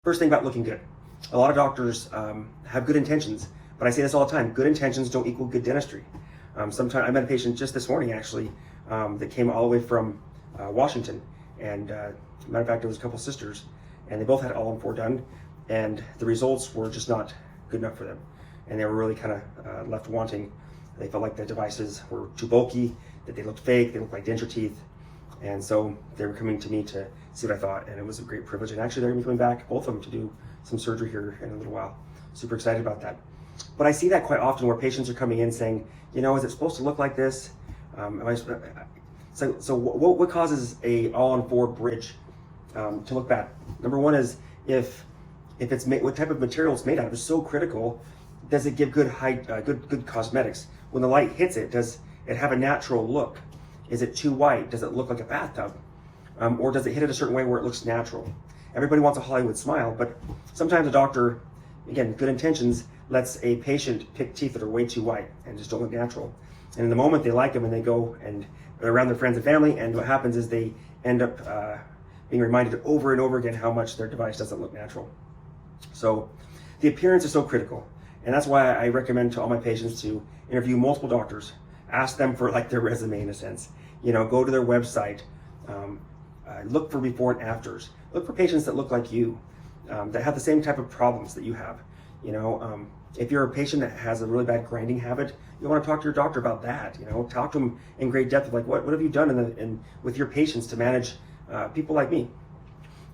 First thing about looking good. A lot of doctors have good intentions, but I say this all the time, good intentions don't equal good dentistry. Sometimes I met a patient just this morning actually that came all the way from Washington, and matter of fact, it was a couple sisters, and they both had all-on-4 done, and the results were just not good enough for them, and they were really kind of left wanting. They felt like the devices were too bulky, that they looked fake, they looked like denture teeth, and so they were coming to me to see what I thought, and it was a great privilege. And actually, they're going to be coming back, both of them, to do some surgery here in a little while. Super excited about that. But I see that quite often where patients are coming in saying, you know, is it supposed to look like this? So what causes a all-on-4 bridge to look bad? Number one is if it's made, what type of material it's made out of is so critical. Does it give good good cosmetics? When the light hits it, does it have a natural look? Is it too white? Does it look like a bathtub? Or does it hit it a certain way where it looks natural? Everybody wants a Hollywood smile, but sometimes a doctor, again, good intentions, lets a patient pick teeth that are way too white and just don't look natural. And in the moment they like them and they go and they're around their friends and family, and what happens is they end up being reminded over and over again how much their device doesn't look natural. So the appearance is so critical. And that's why I recommend to all my patients to interview multiple doctors, ask them for like their resume in a sense, you know, go to their website, look for before and afters, look for patients that look like you, that have the same type of problems that you have. You know, if you're a patient that has a really bad grinding habit, you want to talk to your doctor about that. You know, talk to them in great depth of like, what have you done with your patients to manage people like me?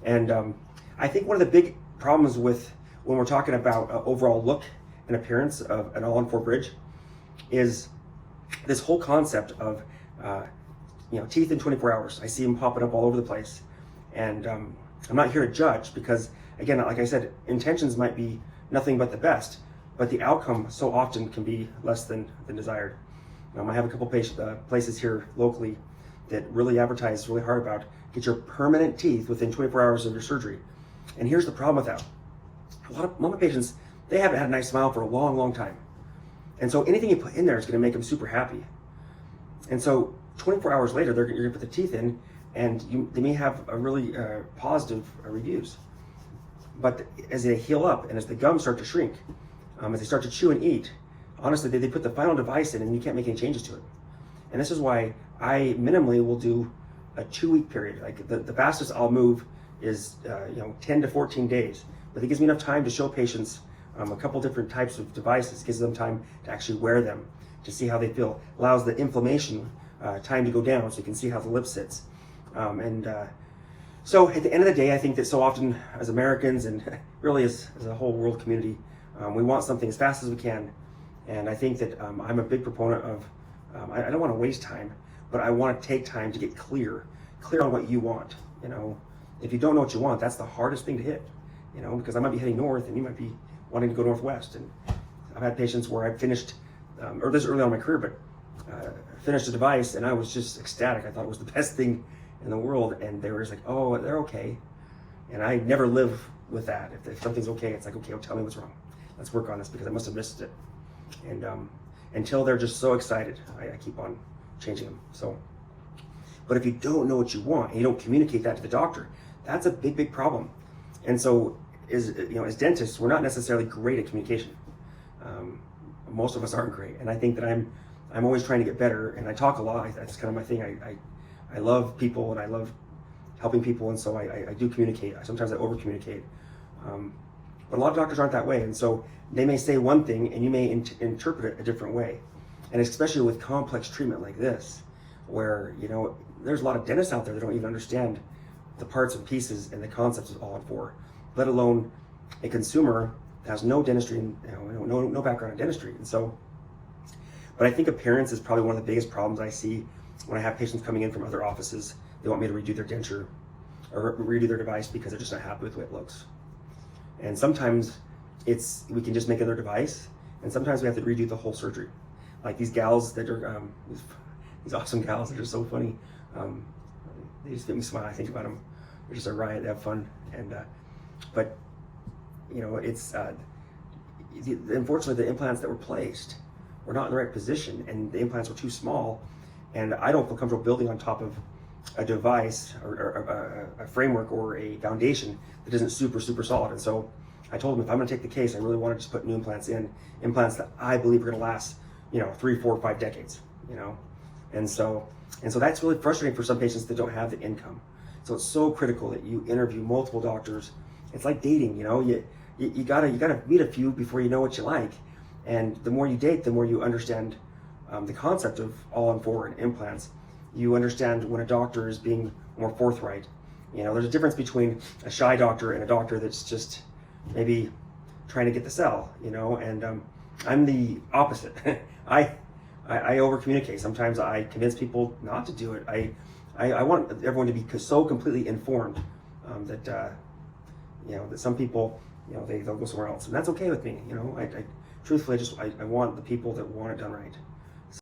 And I think one of the big problems with when we're talking about overall look and appearance of an all-on-4 bridge is this whole concept of you know, teeth in 24 hours. I see them popping up all over the place, and I'm not here to judge because, again, like I said, intentions might be nothing but the best, but the outcome so often can be less than desired. I have a couple places here locally that really advertise really hard about get your permanent teeth within 24 hours of your surgery. And here's the problem with that. A lot of my patients, they haven't had a nice smile for a long, long time. And so anything you put in there is going to make them super happy. And so 24 hours later, you're going to put the teeth in, and they may have a really positive reviews. But as they heal up and as the gums start to shrink, as they start to chew and eat, honestly, they put the final device in and you can't make any changes to it. And this is why I minimally will do a 2-week period. Like the fastest I'll move is 10 to 14 days. But it gives me enough time to show patients a couple different types of devices, gives them time to actually wear them, to see how they feel, allows the inflammation time to go down so you can see how the lip sits. So at the end of the day, I think that so often as Americans and really as a whole world community, we want something as fast as we can. And I think that I'm a big proponent of, I don't want to waste time, but I want to take time to get clear on what you want. You know, if you don't know what you want, that's the hardest thing to hit, you know, because I might be heading north and you might be wanting to go northwest. And I've had patients where I've finished, or this is early on in my career, but finished a device and I was just ecstatic. I thought it was the best thing in the world, and they were just like, oh, they're okay. And I never live with that. If something's okay, it's like, okay, well, tell me what's wrong. Let's work on this because I must have missed it. And until they're just so excited, I keep on changing them. So, but if you don't know what you want and you don't communicate that to the doctor, that's a big, big problem. And so, as dentists, we're not necessarily great at communication. Most of us aren't great, and I think that I'm always trying to get better. And I talk a lot. That's kind of my thing. I love people and I love helping people, and so I do communicate. Sometimes I over communicate. But a lot of doctors aren't that way, and so they may say one thing and you may interpret it a different way. And especially with complex treatment like this, where, you know, there's a lot of dentists out there that don't even understand the parts and pieces and the concepts of all-on-4, let alone a consumer that has no dentistry, no background in dentistry. And so, but I think appearance is probably one of the biggest problems I see when I have patients coming in from other offices. They want me to redo their denture or redo their device because they're just not happy with the way it looks. And sometimes we can just make another device, and sometimes we have to redo the whole surgery. Like these gals that are, these awesome gals that are so funny. They just make me smile. I think about them. They're just a riot. They have fun. And but you know, it's unfortunately the implants that were placed were not in the right position, and the implants were too small. And I don't feel comfortable building on top of a device or a framework or a foundation that isn't super solid. And so I told him, if I'm going to take the case, I really want to just put new implants in, implants that I believe are going to last, 3, 4, 5 decades, And so that's really frustrating for some patients that don't have the income. So it's so critical that you interview multiple doctors. It's like dating, you gotta meet a few before you know what you like. And the more you date, the more you understand the concept of all-on-4 and implants. You understand when a doctor is being more forthright. There's a difference between a shy doctor and a doctor that's just maybe trying to get the sell, and I'm the opposite. I over communicate. Sometimes I convince people not to do it. I want everyone to be so completely informed that that some people they'll go somewhere else, and that's okay with me. I truthfully I want the people that want it done right.